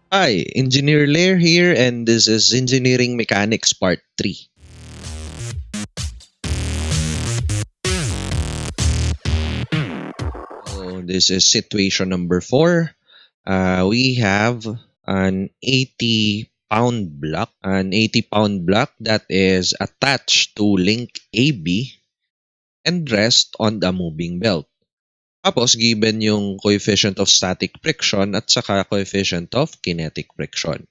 Hi, EngrLeir here, and this is Engineering Mechanics Part 3. So, this is situation number 4. We have an 80 pound block that is attached to link AB and rest on the moving belt. Tapos, given yung coefficient of static friction at saka coefficient of kinetic friction.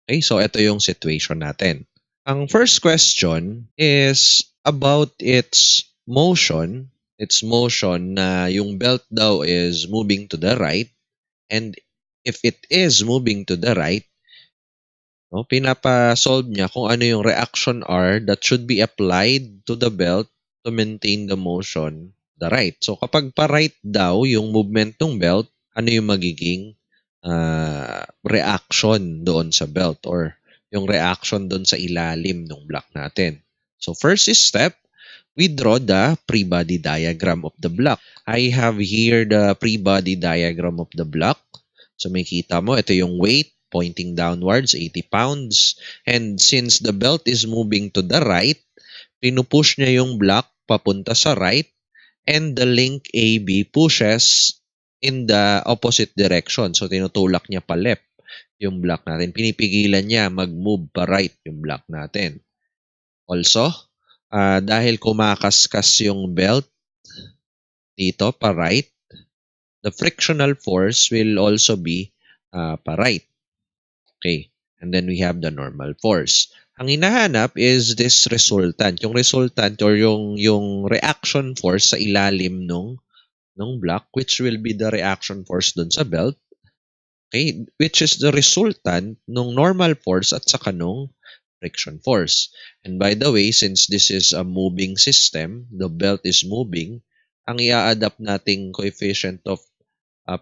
Okay, so ito yung situation natin. Ang first question is about its motion na yung belt daw is moving to the right, and if it is moving to the right, no, pinapa-solve niya kung ano yung reaction R that should be applied to the belt to maintain the motion the right. So kapag pa-right daw yung movement ng belt, ano yung magiging reaction doon sa belt or yung reaction doon sa ilalim ng block natin. So first step, we draw the pre-body diagram of the block. I have here the pre-body diagram of the block. So makita mo, ito yung weight pointing downwards, 80 pounds. And since the belt is moving to the right, pinupush niya yung block papunta sa right, and the link AB pushes in the opposite direction. So tinutulak niya pa left yung block natin. Pinipigilan niya mag-move pa right yung block natin. Also, dahil kumakaskas yung belt dito pa right, the frictional force will also be pa right. Okay. And then we have the normal force. Ang hinahanap is this resultant. Yung resultant or yung reaction force sa ilalim nung block, which will be the reaction force dun sa belt. Okay, which is the resultant nung normal force at saka nung friction force. And by the way, since this is a moving system, the belt is moving, ang i-adapt nating coefficient of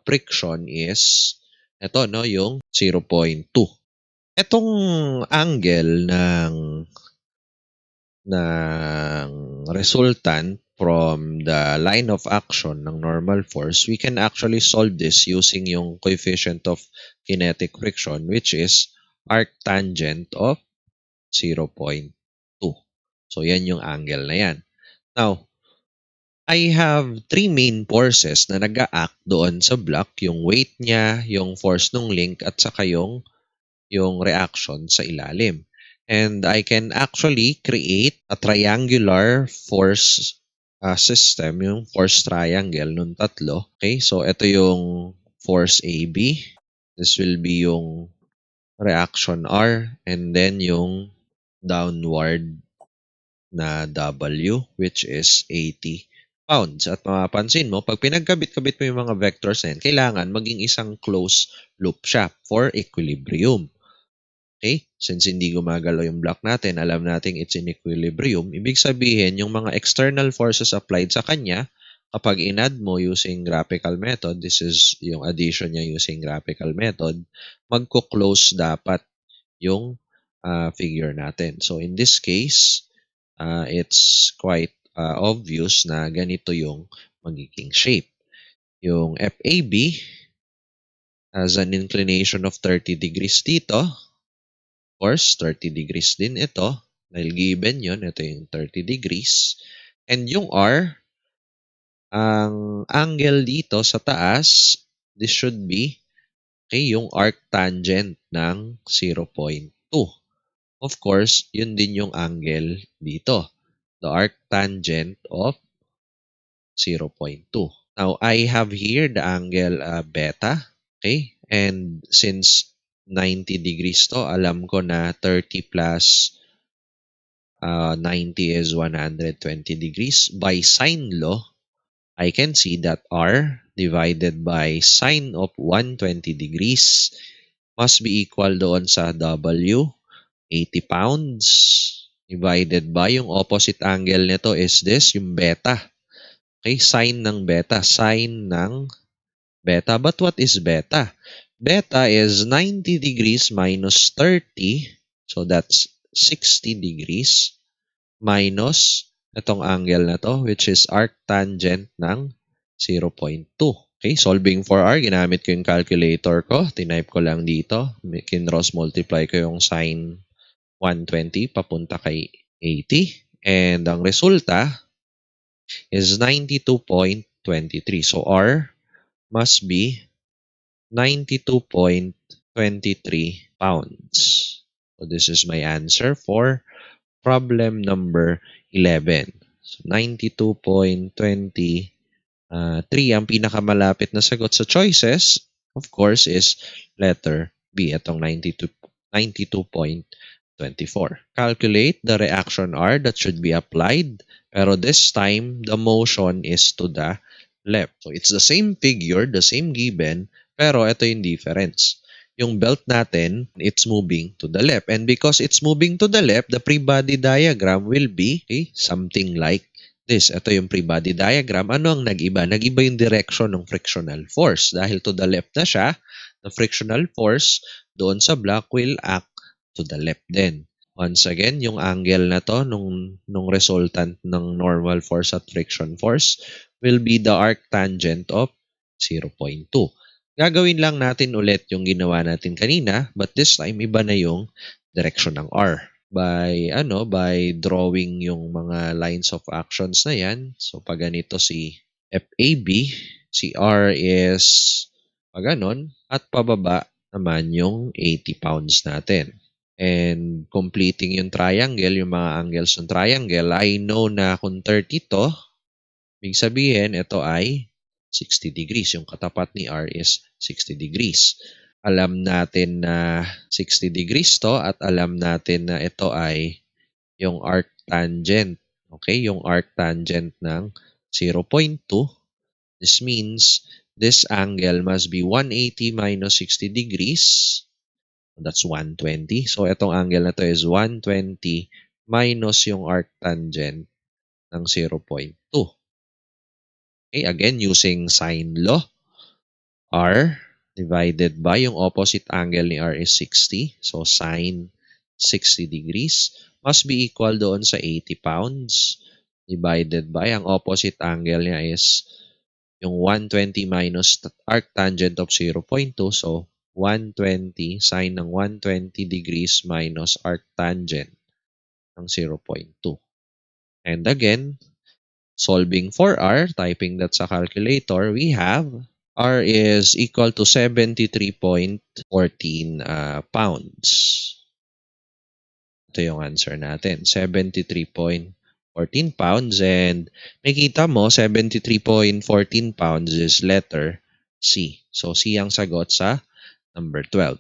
friction is ito, no, yung 0.2. Etong angle ng resultant from the line of action ng normal force, we can actually solve this using yung coefficient of kinetic friction, which is arctangent of 0.2. So, yan yung angle na yan. Now, I have three main forces na nag-a-act doon sa block. Yung weight niya, yung force ng link, at saka yung reaction sa ilalim. And I can actually create a triangular force system, yung force triangle nung tatlo. Okay, so ito yung force AB. This will be yung reaction R, and then yung downward na W, which is 80 pounds. At mapapansin mo, pag pinagkabit-kabit mo yung mga vectors na yan, kailangan maging isang closed loop siya for equilibrium. Okay? Since hindi gumagalaw yung block natin, alam natin it's in equilibrium. Ibig sabihin, yung mga external forces applied sa kanya, kapag in-add mo using graphical method, this is yung addition niya using graphical method, magko-close dapat yung figure natin. So in this case, it's quite obvious na ganito yung magiging shape. Yung FAB has an inclination of 30 degrees dito. Course, 30 degrees din ito. Dahil given yun, ito yung 30 degrees. And yung R, ang angle dito sa taas, this should be yung arctangent ng 0.2. Of course, yun din yung angle dito. The arctangent of 0.2. Now, I have here the angle beta. Okay? And since 90 degrees to, alam ko na 30 plus 90 is 120 degrees. By sine law, I can see that R divided by sine of 120 degrees must be equal doon sa W, 80 pounds, divided by yung opposite angle nito is this, yung beta. Okay, sine ng beta. Sine ng beta. But what is beta? Beta is 90 degrees minus 30. So that's 60 degrees minus itong angle na to, which is arctangent ng 0.2. Okay, solving for R, ginamit ko yung calculator ko. Tinype ko lang dito. Kinross multiply ko yung sine 120 papunta kay 80. And ang resulta is 92.23. So R must be 92.23 pounds. So this is my answer for problem number 11. So 92.23 ang pinakamalapit na sagot sa choices, of course, is letter B, itong 92.24. Calculate the reaction R that should be applied, pero this time, the motion is to the left. So it's the same figure, the same given, pero ito yung difference. Yung belt natin, it's moving to the left. And because it's moving to the left, the free body diagram will be something like this. Ito yung free body diagram. Ano ang nag-iba? Nag-iba yung direction ng frictional force. Dahil to the left na siya, the frictional force doon sa block will act to the left din. Once again, yung angle na to nung resultant ng normal force at friction force will be the arctangent of 0.2. Gagawin lang natin ulit yung ginawa natin kanina, but this time iba na yung direction ng R. By drawing yung mga lines of actions na yan. So pag ganito si FAB, si R is pag ganon, at pababa naman yung 80 pounds natin. And completing yung triangle, yung mga angles ng triangle, I know na kung 30 to, ibig sabihin ito ay 60 degrees. Yung katapat ni R is 60 degrees. Alam natin na 60 degrees to at alam natin na ito ay yung arctangent. Okay, yung arctangent ng 0.2. This means this angle must be 180 minus 60 degrees. That's 120. So, itong angle na to is 120 minus yung arctangent ng 0.2. Okay, again, using sine law, R divided by yung opposite angle ni R is 60. So, sine 60 degrees must be equal doon sa 80 pounds divided by ang opposite angle niya is yung 120 minus arctangent of 0.2. So, 120 sine ng 120 degrees minus arctangent ng 0.2. And again, solving for R, typing that sa calculator, we have R is equal to 73.14 pounds. Ito yung answer natin, 73.14 pounds. And nakita mo, 73.14 pounds is letter C. So, C ang sagot sa number 12.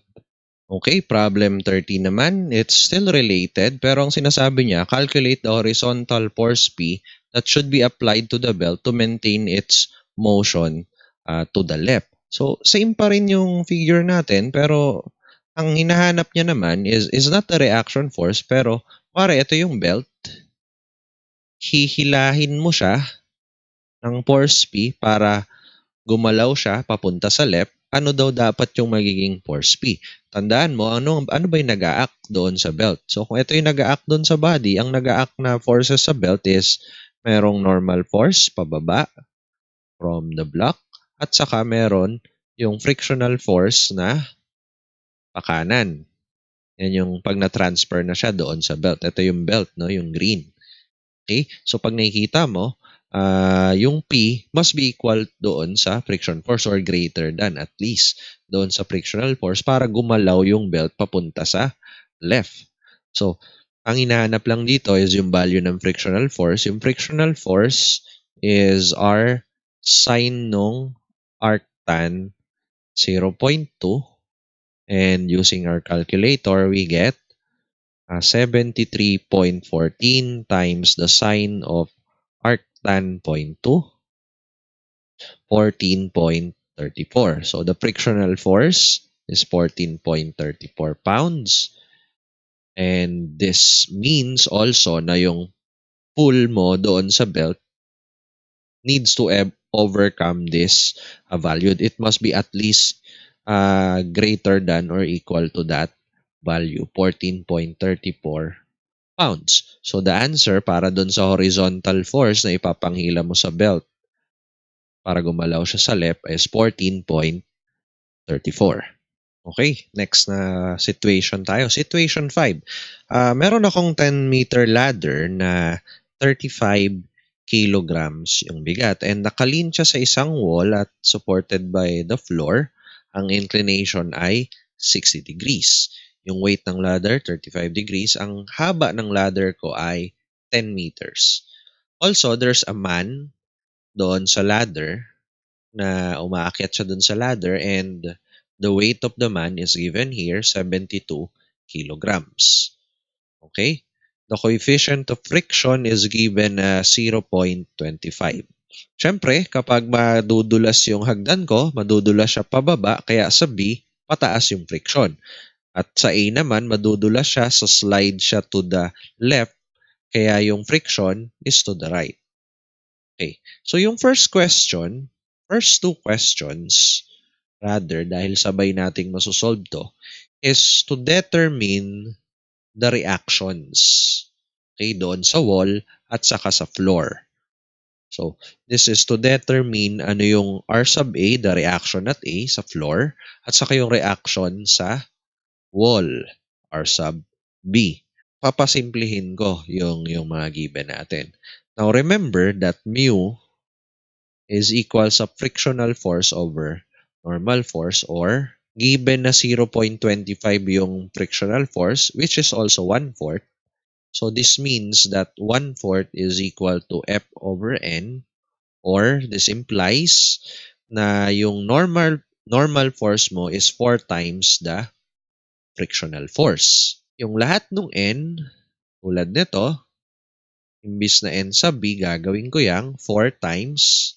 Okay, problem 13 naman. It's still related, pero ang sinasabi niya, calculate the horizontal force P that should be applied to the belt to maintain its motion to the left. So, same pa rin yung figure natin, pero ang hinahanap niya naman is not the reaction force, pero pare, ito yung belt. Hihilahin mo siya ng force P para gumalaw siya papunta sa left. Ano daw dapat yung magiging force P? Tandaan mo, ano ba yung nag-a-act doon sa belt? So, kung ito yung nag-a-act doon sa body, ang nag-a-act na forces sa belt is merong normal force pababa from the block at saka meron yung frictional force na pakanan. Yan yung pag na-transfer na siya doon sa belt. Ito yung belt, no? Yung green. Okay? So, pag nakikita mo, yung P must be equal doon sa friction force or greater than at least doon sa frictional force para gumalaw yung belt papunta sa left. So, ang hinahanap lang dito is yung value ng frictional force. Yung frictional force is R sine nung arctan 0.2 and using our calculator, we get 73.14 times the sine of arctan 0.2, 14.34. So the frictional force is 14.34 pounds. And this means also na yung pull mo doon sa belt needs to overcome this value. It must be at least greater than or equal to that value, 14.34 pounds. So the answer para doon sa horizontal force na ipapanghila mo sa belt para gumalaw siya sa left is 14.34. Okay, next na situation tayo. Situation 5. Meron akong 10-meter ladder na 35 kilograms yung bigat and nakalin siya sa isang wall at supported by the floor. Ang inclination ay 60 degrees. Yung weight ng ladder, 35 degrees. Ang haba ng ladder ko ay 10 meters. Also, there's a man doon sa ladder na umaakyat siya dun sa ladder and the weight of the man is given here, 72 kilograms. Okay? The coefficient of friction is given as 0.25. Siyempre, kapag madudulas yung hagdan ko, madudulas siya pababa, kaya sa B, pataas yung friction. At sa A naman, madudulas siya, so slide siya to the left, kaya yung friction is to the right. Okay. So yung first two questions, rather, dahil sabay nating masosolve to, is to determine the reactions. Okay, doon sa wall at saka sa floor. So, this is to determine ano yung R sub A, the reaction at A sa floor, at saka yung reaction sa wall, R sub B. Papasimplihin ko yung mga given natin. Now, remember that mu is equal sa frictional force over normal force, or given na 0.25 yung frictional force, which is also 1/4. So this means that 1/4 is equal to F over N, or this implies na yung normal force mo is 4 times the frictional force. Yung lahat ng N, tulad nito, imbis na N sub B, gagawin ko yang 4 times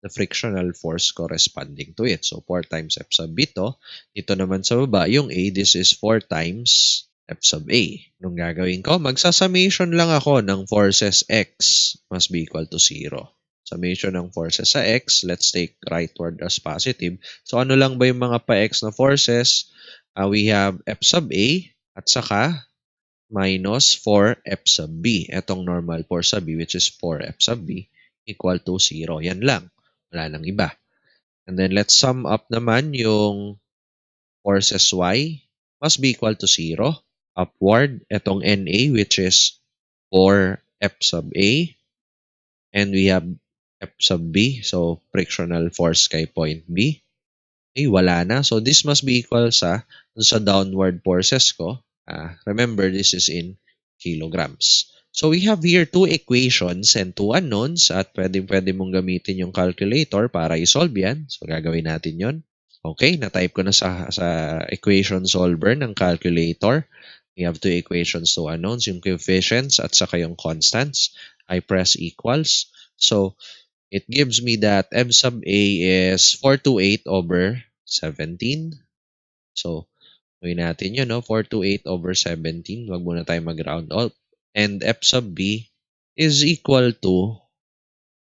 the frictional force corresponding to it. So, 4 times F sub B to. Dito naman sa baba, yung A, this is 4 times F sub A. Nung gagawin ko, magsasummation lang ako ng forces X must be equal to 0. Summation ng forces sa X, let's take rightward as positive. So, ano lang ba yung mga pa-X na forces? We have F sub A at saka minus 4F sub B. Etong normal force sa B, which is 4F sub B, equal to 0. Yan lang. Wala nang iba. And then let's sum up naman yung forces Y must be equal to 0. Upward, etong NA, which is 4F sub A. And we have F sub B, so frictional force kay point B. Okay, wala na. So this must be equal sa downward forces ko. Remember, this is in kilograms. So we have here two equations and two unknowns at pwede mong gamitin yung calculator para i-solve yan. So gagawin natin yon. Okay, na-type ko na sa equation solver ng calculator. We have two equations, two unknowns, yung coefficients at saka yung constants. I press equals. So it gives me that F sub A is 428 over 17. So, gawin natin yun, no? 428 over 17. Wag muna tayo mag-round up. And F sub B is equal to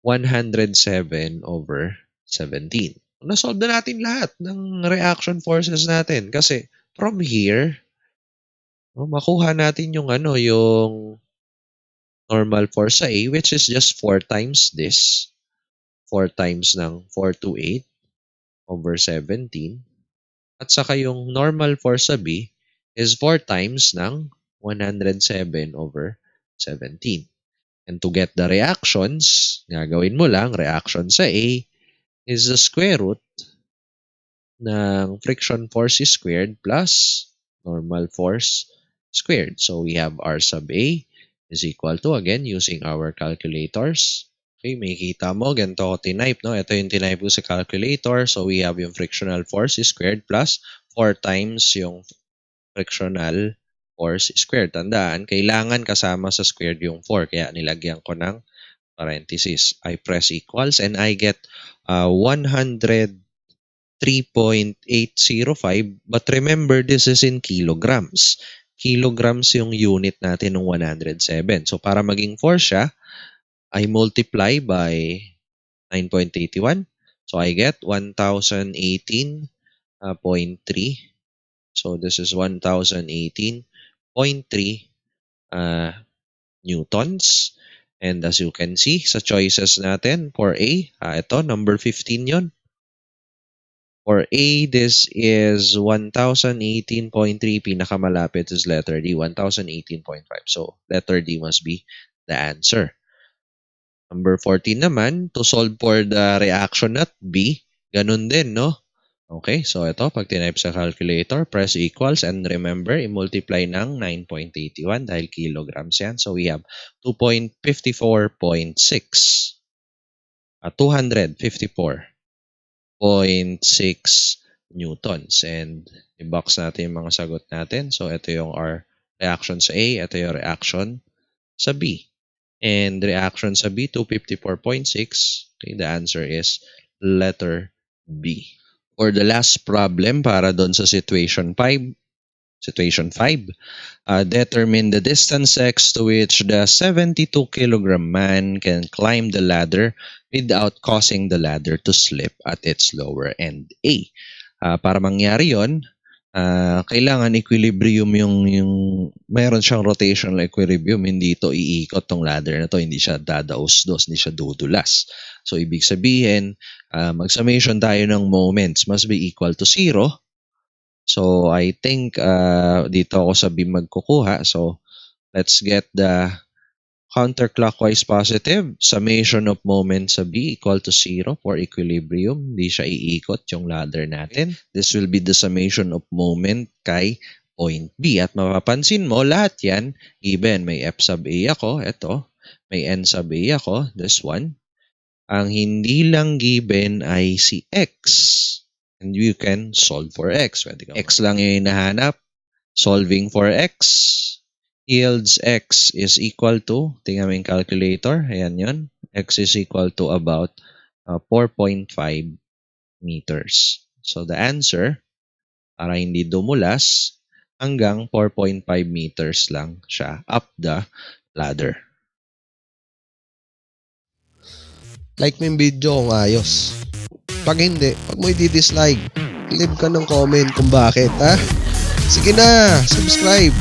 107 over 17. Nasolve na natin lahat ng reaction forces natin. Kasi from here, makuha natin yung yung normal force sa A, which is just 4 times this. 4 times ng 428 over 17. At saka yung normal force sa B is 4 times ng 107 over 17. And to get the reactions, gagawin mo lang, reaction sa A is the square root ng friction force squared plus normal force squared. So we have R sub A is equal to, again, using our calculators. Okay, may kita mo, ganito ko tinype, no? Ito yung tinype ko sa calculator. So we have yung frictional force squared plus 4 times yung frictional force squared. Tandaan, kailangan kasama sa squared yung 4. Kaya nilagyan ko ng parenthesis. I press equals and I get 103.805. But remember, this is in kilograms. Kilograms yung unit natin ng 107. So para maging 4 siya, I multiply by 9.81. So I get 1,018.3. So this is 1,018.3 newtons. And as you can see, sa choices natin, for A, ito, number 15 yon. For A, this is 1018.3. Pinakamalapit is letter D, 1018.5. So, letter D must be the answer. Number 14 naman, to solve for the reaction at B, ganun din, no? Okay, so ito, pag tinype sa calculator, press equals, and remember, i-multiply ng 9.81 dahil kilograms yan. So we have 254.6. 254.6 newtons. And i-box natin yung mga sagot natin. So ito yung our reaction sa A, ito yung reaction sa B. And reaction sa B, 254.6. Okay, the answer is letter B. For the last problem para doon sa situation 5, determine the distance x to which the 72-kilogram man can climb the ladder without causing the ladder to slip at its lower end. A. Para mangyari yon, kailangan equilibrium yung mayroon siyang rotational equilibrium, hindi ito iikot tong ladder na to, hindi siya dadaos-dos, hindi siya dudulas. So ibig sabihin, mag-summation tayo ng moments must be equal to 0. So I think dito ako sa B magkukuha. So let's get the counterclockwise positive. Summation of moments sa B equal to 0 for equilibrium. Hindi siya iikot yung ladder natin. This will be the summation of moment kay point B. At mapapansin mo, lahat yan, even may F sub A ako, ito, may N sub A ako, this one. Ang hindi lang given ay si X. And you can solve for X. X lang yung hinahanap. Solving for X yields X is equal to, tingnan mo yung calculator, ayan yun. X is equal to about 4.5 meters. So the answer, para hindi dumulas, hanggang 4.5 meters lang siya up the ladder. Like mo yung video kung ayos. Pag hindi, pag mo i-dislike, leave ka ng comment kung bakit, ha? Sige na, subscribe.